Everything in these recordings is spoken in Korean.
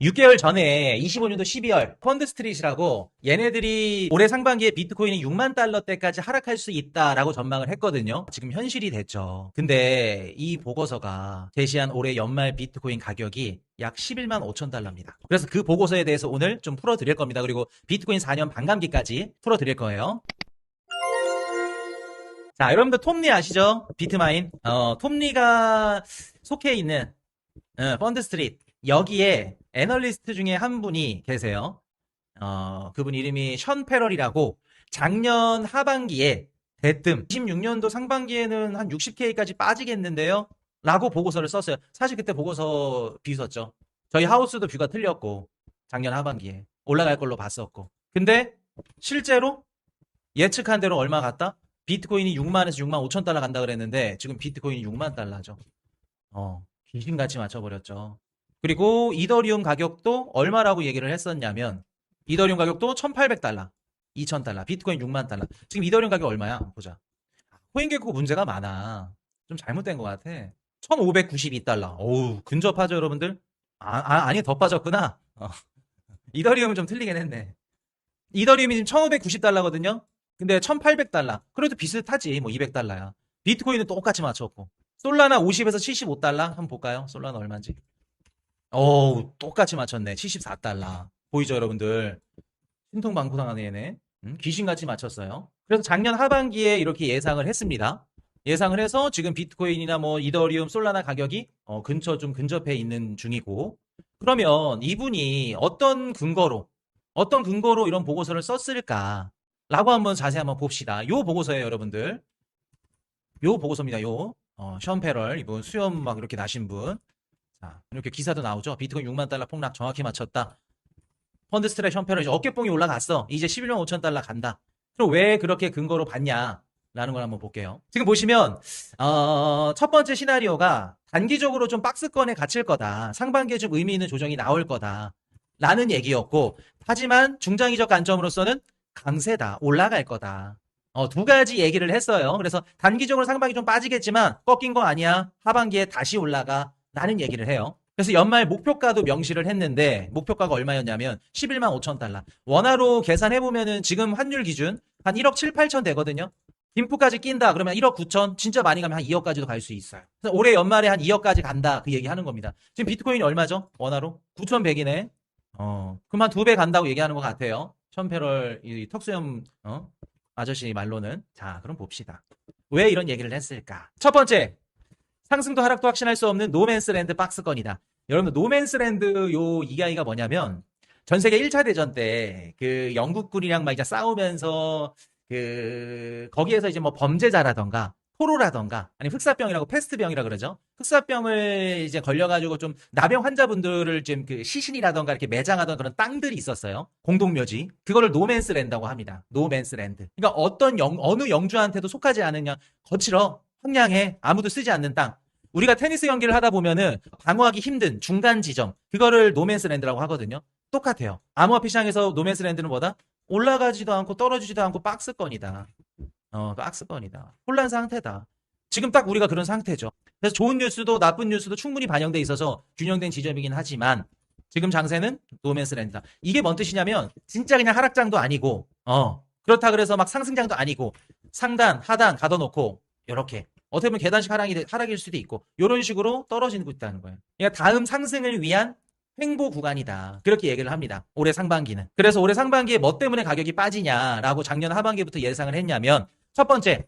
6개월 전에 25년도 12월 펀드 스트릿이라고 얘네들이 올해 상반기에 비트코인이 6만 달러대까지 하락할 수 있다라고 전망을 했거든요. 지금 현실이 됐죠. 근데 이 보고서가 제시한 올해 연말 비트코인 가격이 약 11만 5천 달러입니다. 그래서 그 보고서에 대해서 오늘 좀 풀어드릴 겁니다. 그리고 비트코인 4년 반감기까지 풀어드릴 거예요. 자, 여러분들 톱니 아시죠? 비트마인. 톱니가 속해 있는 펀드 스트릿. 여기에 애널리스트 중에 한 분이 계세요. 그분 이름이 션 페럴이라고 작년 하반기에 대뜸 26년도 상반기에는 한 60K까지 빠지겠는데요? 라고 보고서를 썼어요. 사실 그때 보고서 비웃었죠. 저희 하우스도 뷰가 틀렸고 작년 하반기에 올라갈 걸로 봤었고. 근데 실제로 예측한 대로 얼마 갔다? 비트코인이 6만에서 6만 5천 달러 간다 그랬는데 지금 비트코인이 6만 달러죠. 귀신같이 맞춰버렸죠. 그리고 이더리움 가격도 얼마라고 얘기를 했었냐면 이더리움 가격도 1800달러, 2000달러, 비트코인 6만 달러. 지금 이더리움 가격 얼마야? 보자. 코인게코 문제가 많아. 좀 잘못된 것 같아. 1592달러. 어우, 근접하죠, 여러분들? 아니, 더 빠졌구나. 이더리움은 좀 틀리긴 했네. 이더리움이 지금 1590달러거든요? 근데 1800달러. 그래도 비슷하지. 뭐 200달러야. 비트코인은 똑같이 맞췄고. 솔라나 50에서 75달러? 한번 볼까요? 솔라나 얼마인지. 어우, 똑같이 맞췄네. 74달러. 보이죠, 여러분들? 신통방구당하네, 얘네. 귀신같이 맞췄어요. 그래서 작년 하반기에 이렇게 예상을 했습니다. 예상을 해서 지금 비트코인이나 뭐 이더리움, 솔라나 가격이 좀 근접해 있는 중이고. 그러면 이분이 어떤 근거로 이런 보고서를 썼을까? 라고 한번 자세히 한번 봅시다. 요 보고서예요, 여러분들. 요 보고서입니다, 요. 션 페럴, 이분 수염 막 이렇게 나신 분. 자, 이렇게 기사도 나오죠. 비트코인 6만 달러 폭락 정확히 맞췄다. 펀드 스트랩 션페럴 이제 어깨뽕이 올라갔어. 이제 11만 5천 달러 간다. 그럼 왜 그렇게 근거로 봤냐? 라는 걸 한번 볼게요. 지금 보시면 첫 번째 시나리오가 단기적으로 좀 박스권에 갇힐 거다. 상반기에 좀 의미 있는 조정이 나올 거다. 라는 얘기였고, 하지만 중장기적 관점으로서는 강세다. 올라갈 거다. 두 가지 얘기를 했어요. 그래서 단기적으로 상반기 좀 빠지겠지만 꺾인 거 아니야. 하반기에 다시 올라가. 라는 얘기를 해요. 그래서 연말 목표가도 명시를 했는데 목표가가 얼마였냐면 11만 5천 달러. 원화로 계산해보면은 지금 환율 기준 한 1억 7, 8천 되거든요. 김프까지 낀다 그러면 1억 9천, 진짜 많이 가면 한 2억까지도 갈 수 있어요. 그래서 올해 연말에 한 2억까지 간다 그 얘기 하는 겁니다. 지금 비트코인이 얼마죠? 원화로? 9,100이네. 그럼 한 2배 간다고 얘기하는 것 같아요. 션페럴 이 턱수염 아저씨 말로는. 자, 그럼 봅시다. 왜 이런 얘기를 했을까? 첫 번째, 상승도 하락도 확신할 수 없는 노맨스랜드 박스권이다. 여러분, 노맨스랜드 요 이야기가 뭐냐면 전 세계 1차 대전 때 그 영국군이랑 막 이제 싸우면서 거기에서 이제 뭐 범죄자라던가 포로라던가 아니 흑사병이라고 패스트병이라 그러죠. 흑사병을 이제 걸려가지고 좀 나병 환자분들을 좀 그 시신이라던가 이렇게 매장하던 그런 땅들이 있었어요. 공동묘지. 그거를 노맨스랜드라고 합니다. 노맨스랜드. 그러니까 어느 영주한테도 속하지 않은 그냥 거칠어 황량해 아무도 쓰지 않는 땅. 우리가 테니스 경기를 하다 보면은 방어하기 힘든 중간 지점 그거를 노맨스랜드라고 하거든요. 똑같아요. 암호화폐 시장에서 노맨스랜드는 뭐다? 올라가지도 않고 떨어지지도 않고 박스권이다. 박스권이다. 혼란 상태다. 지금 딱 우리가 그런 상태죠. 그래서 좋은 뉴스도 나쁜 뉴스도 충분히 반영돼 있어서 균형된 지점이긴 하지만 지금 장세는 노맨스랜드다. 이게 뭔 뜻이냐면 진짜 그냥 하락장도 아니고 그렇다 그래서 막 상승장도 아니고 상단 하단 가둬놓고 이렇게 어떻게 보면 계단식 하락일 수도 있고 이런 식으로 떨어지고 있다는 거예요. 그러니까 다음 상승을 위한 횡보 구간이다. 그렇게 얘기를 합니다. 올해 상반기는. 그래서 올해 상반기에 뭐 때문에 가격이 빠지냐라고 작년 하반기부터 예상을 했냐면 첫 번째,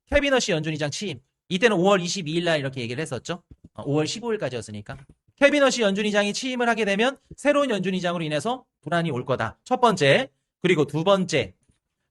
케빈 허시 연준의장 취임. 이때는 5월 22일 날 이렇게 얘기를 했었죠. 5월 15일까지였으니까. 케빈 허시 연준의장이 취임을 하게 되면 새로운 연준의장으로 인해서 불안이 올 거다. 첫 번째. 그리고 두 번째,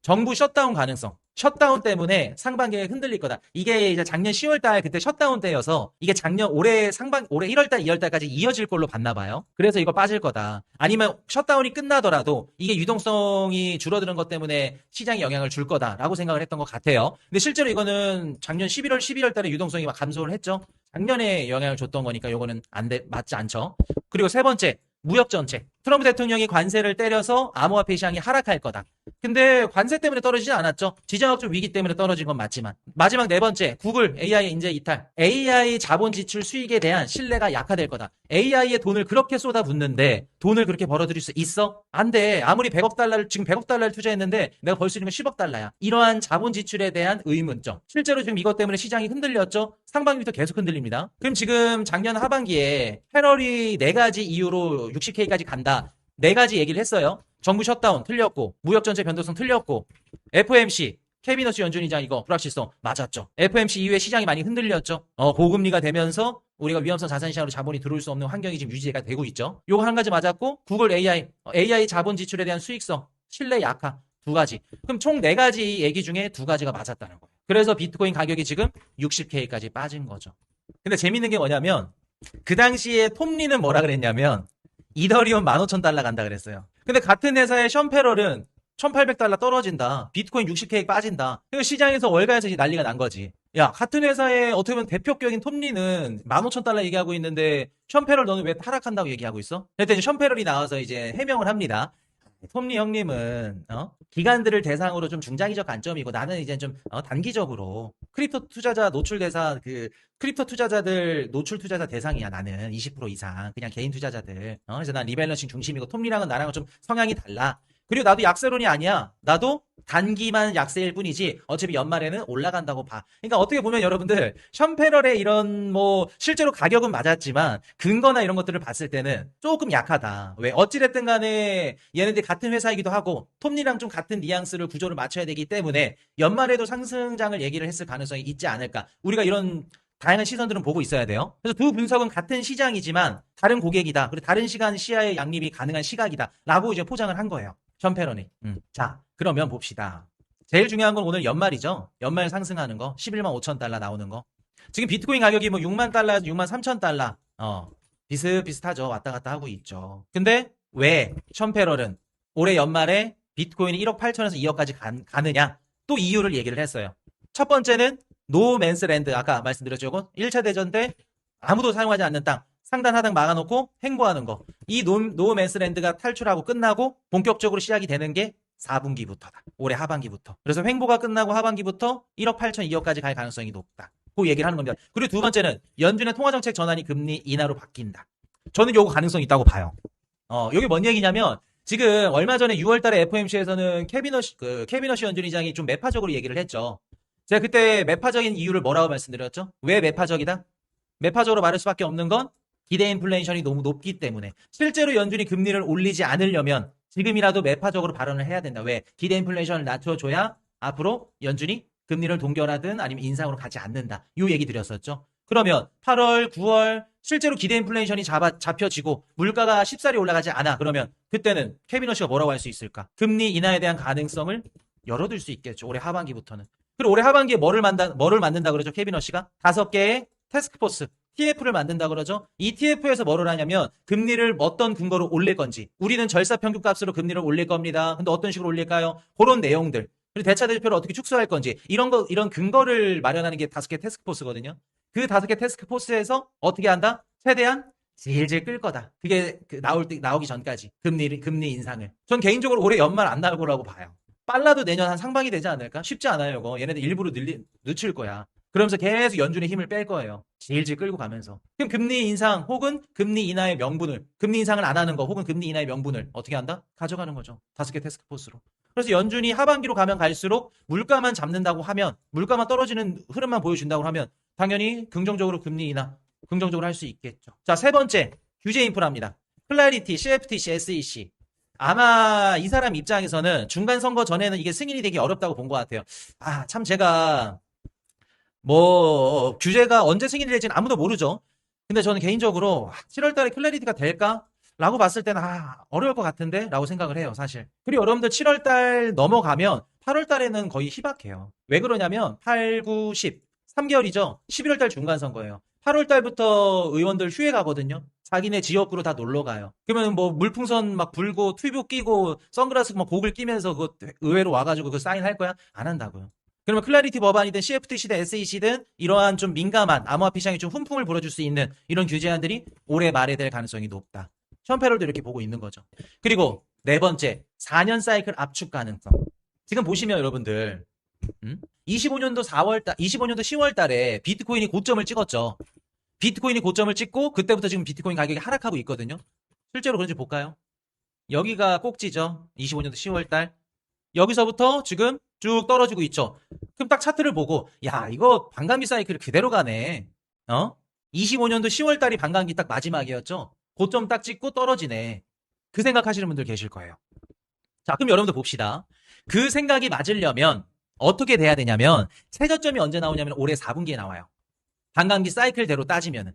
정부 셧다운 가능성. 셧다운 때문에 상반기에 흔들릴 거다. 이게 이제 작년 10월 달 그때 셧다운 때여서 이게 올해 1월 달, 2월 달까지 이어질 걸로 봤나 봐요. 그래서 이거 빠질 거다. 아니면 셧다운이 끝나더라도 이게 유동성이 줄어드는 것 때문에 시장에 영향을 줄 거다라고 생각을 했던 것 같아요. 근데 실제로 이거는 작년 11월, 12월 달에 유동성이 막 감소를 했죠. 작년에 영향을 줬던 거니까 이거는 맞지 않죠. 그리고 세 번째, 무역 정책. 트럼프 대통령이 관세를 때려서 암호화폐 시장이 하락할 거다. 근데 관세 때문에 떨어지지 않았죠. 지정학적 위기 때문에 떨어진 건 맞지만. 마지막 네 번째, 구글 AI 인재 이탈. AI 자본 지출 수익에 대한 신뢰가 약화될 거다. AI에 돈을 그렇게 쏟아붓는데 돈을 그렇게 벌어들일 수 있어? 안 돼. 아무리 100억 달러를 지금 100억 달러를 투자했는데 내가 벌 수 있는 건 10억 달러야. 이러한 자본 지출에 대한 의문점. 실제로 지금 이것 때문에 시장이 흔들렸죠. 상반기부터 계속 흔들립니다. 그럼 지금 작년 하반기에 패럴이 4가지 이유로 60K까지 간다. 4가지 얘기를 했어요. 정부 셧다운 틀렸고, 무역 전체 변동성 틀렸고, FOMC 캐비너스 연준이장 이거 불확실성 맞았죠. FOMC 이후에 시장이 많이 흔들렸죠. 고금리가 되면서 우리가 위험성 자산 시장으로 자본이 들어올 수 없는 환경이 지금 유지가 되고 있죠. 요거 한 가지 맞았고, 구글 AI 자본 지출에 대한 수익성, 신뢰 약화 2가지. 그럼 총 4가지 얘기 중에 2가지가 맞았다는 거예요. 그래서 비트코인 가격이 지금 60K까지 빠진 거죠. 근데 재밌는 게 뭐냐면 그 당시에 톰리는 뭐라 그랬냐면 이더리움 15,000달러 간다 그랬어요. 근데 같은 회사의 션 패럴은 1,800달러 떨어진다. 비트코인 60K 빠진다. 그러니까 시장에서 월가에서 난리가 난 거지. 야, 같은 회사의 어떻게 보면 대표격인 톰리는 15,000달러 얘기하고 있는데 션 패럴 너는 왜 타락한다고 얘기하고 있어? 그랬더니 션 패럴이 나와서 이제 해명을 합니다. 톰리 형님은 기관들을 대상으로 좀 중장기적 관점이고 나는 이제 좀 단기적으로 크립토 투자자 노출 대상 크립토 투자자들 노출 투자자 대상이야. 나는 20% 이상 그냥 개인 투자자들. 그래서 난 리밸런싱 중심이고 톰리랑은 나랑은 좀 성향이 달라. 그리고 나도 약세론이 아니야. 나도 단기만 약세일 뿐이지 어차피 연말에는 올라간다고 봐. 그러니까 어떻게 보면 여러분들 션페럴의 이런 뭐 실제로 가격은 맞았지만 근거나 이런 것들을 봤을 때는 조금 약하다. 왜? 어찌됐든 간에 얘네들 같은 회사이기도 하고 톱니랑 좀 같은 뉘앙스를 구조를 맞춰야 되기 때문에 연말에도 상승장을 얘기를 했을 가능성이 있지 않을까. 우리가 이런 다양한 시선들은 보고 있어야 돼요. 그래서 두 분석은 같은 시장이지만 다른 고객이다. 그리고 다른 시간 시야의 양립이 가능한 시각이다. 라고 이제 포장을 한 거예요. 션페런이. 자, 그러면 봅시다. 제일 중요한 건 오늘 연말이죠. 연말 상승하는 거. 11만 5천 달러 나오는 거. 지금 비트코인 가격이 뭐 6만 달러, 6만 3천 달러. 비슷비슷하죠. 왔다 갔다 하고 있죠. 근데 왜 션페럴은 올해 연말에 비트코인이 1억 8천에서 2억까지 가느냐? 또 이유를 얘기를 했어요. 첫 번째는 노맨스랜드. 아까 말씀드렸죠. 이건 1차 대전 때 아무도 사용하지 않는 땅. 상단 하단 막아놓고 행보하는 거. 이 노맨스랜드가 탈출하고 끝나고 본격적으로 시작이 되는 게 4분기부터다. 올해 하반기부터. 그래서 횡보가 끝나고 하반기부터 1억 8천 2억까지 갈 가능성이 높다. 그 얘기를 하는 겁니다. 그리고 두 번째는 연준의 통화정책 전환이 금리 인하로 바뀐다. 저는 요거 가능성이 있다고 봐요. 요게 뭔 얘기냐면 지금 얼마 전에 6월 달에 FOMC에서는 캐비너시 연준의장이 좀 매파적으로 얘기를 했죠. 제가 그때 매파적인 이유를 뭐라고 말씀드렸죠? 왜 매파적이다? 매파적으로 말할 수밖에 없는 건 기대 인플레이션이 너무 높기 때문에 실제로 연준이 금리를 올리지 않으려면 지금이라도 매파적으로 발언을 해야 된다. 왜? 기대 인플레이션을 낮춰줘야 앞으로 연준이 금리를 동결하든 아니면 인상으로 가지 않는다. 이 얘기 드렸었죠. 그러면 8월, 9월 실제로 기대 인플레이션이 잡혀지고 물가가 쉽사리 올라가지 않아. 그러면 그때는 캐비너시가 뭐라고 할 수 있을까? 금리 인하에 대한 가능성을 열어둘 수 있겠죠. 올해 하반기부터는. 그리고 올해 하반기에 뭐를 만든다 그러죠? 캐비너시가 5개의 태스크포스 TF를 만든다 그러죠. 이 TF에서 뭐를 하냐면 금리를 어떤 근거로 올릴 건지 우리는 절사 평균값으로 금리를 올릴 겁니다. 근데 어떤 식으로 올릴까요? 그런 내용들 그리고 대차 대조표를 어떻게 축소할 건지 이런 근거를 마련하는 게 5개 태스크포스거든요. 그 5개 태스크포스에서 어떻게 한다? 최대한 질질 끌 거다. 그게 나오기 전까지 금리 인상을. 전 개인적으로 올해 연말 안 나올 거라고 봐요. 빨라도 내년 한 상반기 되지 않을까? 쉽지 않아요, 이거. 얘네들 일부러 늦출 거야. 그러면서 계속 연준의 힘을 뺄 거예요. 질질 끌고 가면서. 그럼 금리 인상 혹은 금리 인하의 명분을, 금리 인상을 안 하는 거 혹은 금리 인하의 명분을 어떻게 한다? 가져가는 거죠. 5개 태스크포스로. 그래서 연준이 하반기로 가면 갈수록 물가만 잡는다고 하면, 물가만 떨어지는 흐름만 보여준다고 하면 당연히 긍정적으로 금리 인하, 긍정적으로 할 수 있겠죠. 자, 세 번째, 규제 인프라입니다. 클래리티, CFTC, SEC. 아마 이 사람 입장에서는 중간 선거 전에는 이게 승인이 되기 어렵다고 본 것 같아요. 참 제가 규제가 언제 승인이 될지는 아무도 모르죠. 근데 저는 개인적으로 7월 달에 클래리티가 될까? 라고 봤을 때는 어려울 것 같은데? 라고 생각을 해요, 사실. 그리고 여러분들 7월 달 넘어가면 8월 달에는 거의 희박해요. 왜 그러냐면 8, 9, 10, 3개월이죠. 11월 달 중간 선거예요. 8월 달부터 의원들 휴회 가거든요. 자기네 지역구로 다 놀러 가요. 그러면 뭐 물풍선 막 불고 튜브 끼고 선글라스 막 고글 끼면서 그 의회로 와가지고 그 사인할 거야? 안 한다고요. 그러면 클래리티 법안이든 CFTC든 SEC든 이러한 좀 민감한 암호화폐 시장에 좀 훈풍을 불어줄 수 있는 이런 규제안들이 올해 말에 될 가능성이 높다. 션페럴도 이렇게 보고 있는 거죠. 그리고 네 번째, 4년 사이클 압축 가능성. 지금 보시면 여러분들 25년도 10월 달에 비트코인이 고점을 찍었죠. 비트코인이 고점을 찍고 그때부터 지금 비트코인 가격이 하락하고 있거든요. 실제로 그런지 볼까요? 여기가 꼭지죠. 25년도 10월 달. 여기서부터 지금 쭉 떨어지고 있죠. 그럼 딱 차트를 보고 야 이거 반감기 사이클 그대로 가네. 25년도 10월 달이 반감기 딱 마지막이었죠. 고점 딱 찍고 떨어지네. 그 생각하시는 분들 계실 거예요. 자, 그럼 여러분들 봅시다. 그 생각이 맞으려면 어떻게 돼야 되냐면 최저점이 언제 나오냐면 올해 4분기에 나와요. 반감기 사이클대로 따지면은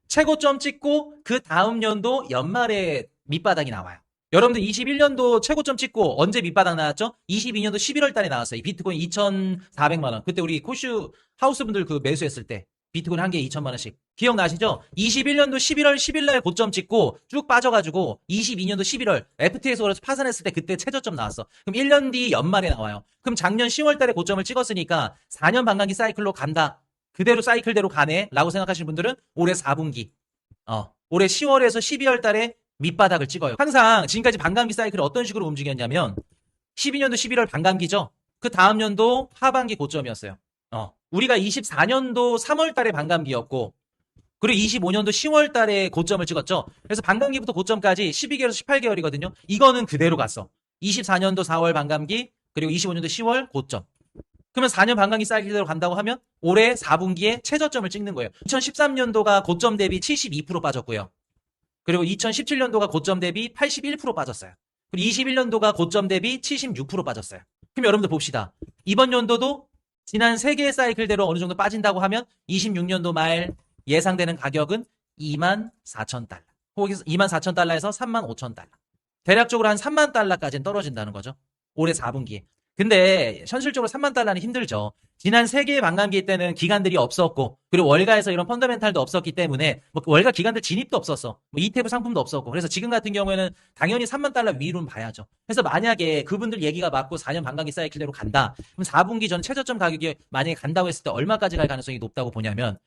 최고점 찍고 그 다음 연도 연말에 밑바닥이 나와요. 여러분들 21년도 최고점 찍고 언제 밑바닥 나왔죠? 22년도 11월 달에 나왔어요. 이 비트코인 2,400만 원. 그때 우리 코슈 하우스 분들 그 매수했을 때 비트코인 한 개에 2천만 원씩. 기억나시죠? 21년도 11월 10일 날 고점 찍고 쭉 빠져가지고 22년도 11월 FTX 그래서 파산했을 때 그때 최저점 나왔어. 그럼 1년 뒤 연말에 나와요. 그럼 작년 10월 달에 고점을 찍었으니까 4년 반감기 사이클로 간다. 그대로 사이클대로 가네 라고 생각하시는 분들은 올해 4분기 올해 10월에서 12월 달에 밑바닥을 찍어요. 항상 지금까지 반감기 사이클이 어떤 식으로 움직였냐면 12년도 11월 반감기죠. 그 다음 연도 하반기 고점이었어요. 우리가 24년도 3월 달에 반감기였고 그리고 25년도 10월 달에 고점을 찍었죠. 그래서 반감기부터 고점까지 12개월에서 18개월이거든요. 이거는 그대로 갔어. 24년도 4월 반감기 그리고 25년도 10월 고점. 그러면 4년 반감기 사이클대로 간다고 하면 올해 4분기에 최저점을 찍는 거예요. 2013년도가 고점 대비 72% 빠졌고요. 그리고 2017년도가 고점 대비 81% 빠졌어요. 그리고 21년도가 고점 대비 76% 빠졌어요. 그럼 여러분들 봅시다. 이번 연도도 지난 3개의 사이클대로 어느 정도 빠진다고 하면 26년도 말 예상되는 가격은 24,000달러. 거기서 24,000달러에서 35,000달러. 대략적으로 한 3만 달러까지는 떨어진다는 거죠. 올해 4분기에. 근데 현실적으로 3만 달러는 힘들죠. 지난 3개의 반감기 때는 기관들이 없었고 그리고 월가에서 이런 펀더멘탈도 없었기 때문에 뭐 월가 기관들 진입도 없었어. 뭐 ETF 상품도 없었고 그래서 지금 같은 경우에는 당연히 3만 달러 위로는 봐야죠. 그래서 만약에 그분들 얘기가 맞고 4년 반감기 사이클대로 간다. 그럼 4분기 전 최저점 가격이 만약에 간다고 했을 때 얼마까지 갈 가능성이 높다고 보냐면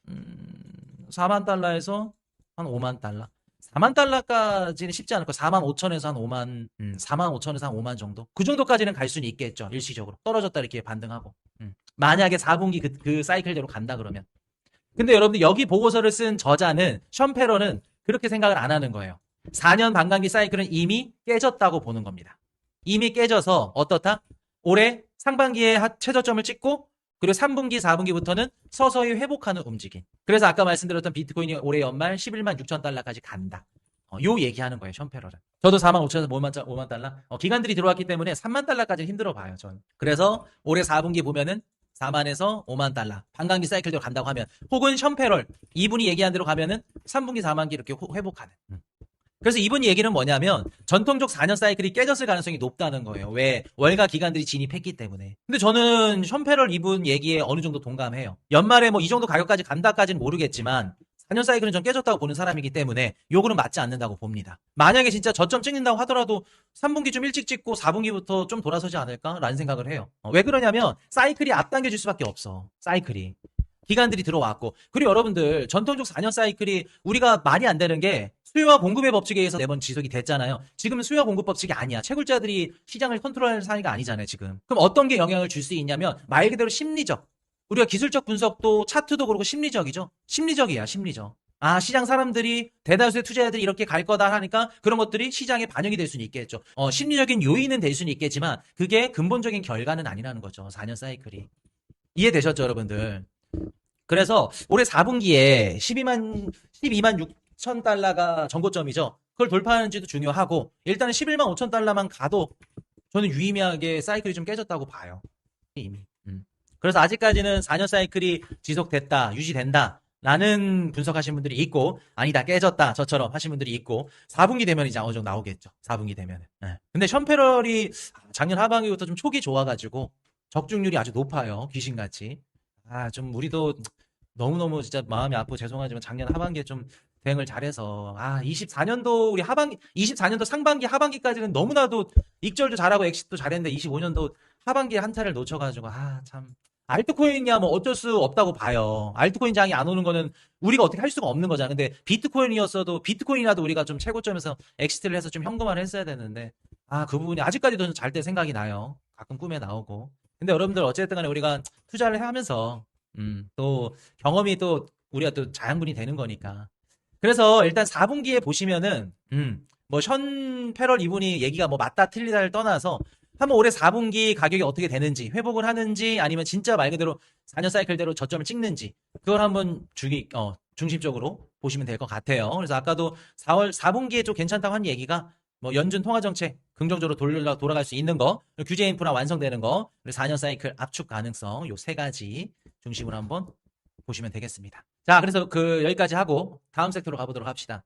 4만 달러에서 한 5만 달러. 4만 달러까지는 쉽지 않을 거예요. 4만 5천에서 한 5만, 4만 5천에서 한 5만 정도? 그 정도까지는 갈 수는 있겠죠. 일시적으로. 떨어졌다 이렇게 반등하고. 만약에 4분기 그 사이클대로 간다 그러면. 근데 여러분들 여기 보고서를 쓴 저자는, 션페러는 그렇게 생각을 안 하는 거예요. 4년 반감기 사이클은 이미 깨졌다고 보는 겁니다. 이미 깨져서 어떻다? 올해 상반기에 최저점을 찍고 그리고 3분기, 4분기부터는 서서히 회복하는 움직임. 그래서 아까 말씀드렸던 비트코인이 올해 연말 11만 6천 달러까지 간다. 요 얘기하는 거예요, 션페러는. 저도 4만 5천에서 5만 달러? 기관들이 들어왔기 때문에 3만 달러까지는 힘들어 봐요, 전. 그래서 올해 4분기 보면은 4만에서 5만 달러. 반감기 사이클대로 간다고 하면. 혹은 션페럴. 이분이 얘기한 대로 가면은 3분기, 4만기 이렇게 회복하는. 그래서 이분 얘기는 뭐냐면 전통적 4년 사이클이 깨졌을 가능성이 높다는 거예요. 왜? 월가 기관들이 진입했기 때문에. 근데 저는 션페럴 이분 얘기에 어느 정도 동감해요. 연말에 뭐 이 정도 가격까지 간다까지는 모르겠지만 4년 사이클은 전 깨졌다고 보는 사람이기 때문에 요거는 맞지 않는다고 봅니다. 만약에 진짜 저점 찍는다고 하더라도 3분기 좀 일찍 찍고 4분기부터 좀 돌아서지 않을까라는 생각을 해요. 왜 그러냐면 사이클이 앞당겨질 수밖에 없어. 사이클이. 기관들이 들어왔고. 그리고 여러분들 전통적 4년 사이클이 우리가 말이 안 되는 게 수요와 공급의 법칙에 의해서 매번 지속이 됐잖아요. 지금은 수요와 공급 법칙이 아니야. 채굴자들이 시장을 컨트롤하는 상황이 아니잖아요, 지금. 그럼 어떤 게 영향을 줄 수 있냐면 말 그대로 심리적. 우리가 기술적 분석도 차트도 그렇고 심리적이죠. 심리적이야, 심리적. 시장 사람들이 대다수의 투자자들이 이렇게 갈 거다 하니까 그런 것들이 시장에 반영이 될 수는 있겠죠. 심리적인 요인은 될 수는 있겠지만 그게 근본적인 결과는 아니라는 거죠. 4년 사이클이. 이해되셨죠, 여러분들? 그래서 올해 4분기에 12만 6천 달러가 전고점이죠. 그걸 돌파하는지도 중요하고 일단은 11만 5천 달러만 가도 저는 유의미하게 사이클이 좀 깨졌다고 봐요. 이미. 그래서 아직까지는 4년 사이클이 지속됐다, 유지된다 라는 분석하신 분들이 있고 아니다, 깨졌다 저처럼 하신 분들이 있고 4분기 되면 이제 어느 정도 나오겠죠. 4분기 되면은. 근데 션페럴이 작년 하반기부터 좀 촉이 좋아가지고 적중률이 아주 높아요. 귀신같이. 좀 우리도 너무너무 진짜 마음이 아프고 죄송하지만 작년 하반기에 좀 대응을 잘해서 24년도 우리 24년도 상반기 하반기까지는 너무나도 익절도 잘하고 엑시트도 잘했는데 25년도 하반기에 한타를 놓쳐가지고 참 알트코인이야 뭐 어쩔 수 없다고 봐요. 알트코인 장이 안 오는 거는 우리가 어떻게 할 수가 없는 거잖아. 근데 비트코인이었어도 비트코인이라도 우리가 좀 최고점에서 엑시트를 해서 좀 현금화를 했어야 되는데 그 부분이 아직까지도 잘 때 생각이 나요. 가끔 꿈에 나오고. 근데 여러분들 어쨌든 간에 우리가 투자를 하면서 또 경험이 또 우리가 또 자양분이 되는 거니까. 그래서 일단 4분기에 보시면은 뭐션 패럴 이분이 얘기가 뭐 맞다 틀리다를 떠나서 한번 올해 4분기 가격이 어떻게 되는지, 회복을 하는지, 아니면 진짜 말 그대로 4년 사이클대로 저점을 찍는지, 그걸 한번 중심적으로 보시면 될 것 같아요. 그래서 아까도 4분기에 좀 괜찮다고 한 얘기가 뭐 연준 통화정책 긍정적으로 돌아갈 수 있는 거, 규제 인프라 완성되는 거, 그리고 4년 사이클 압축 가능성, 요 세 가지 중심으로 한번 보시면 되겠습니다. 자, 그래서 여기까지 하고 다음 섹터로 가보도록 합시다.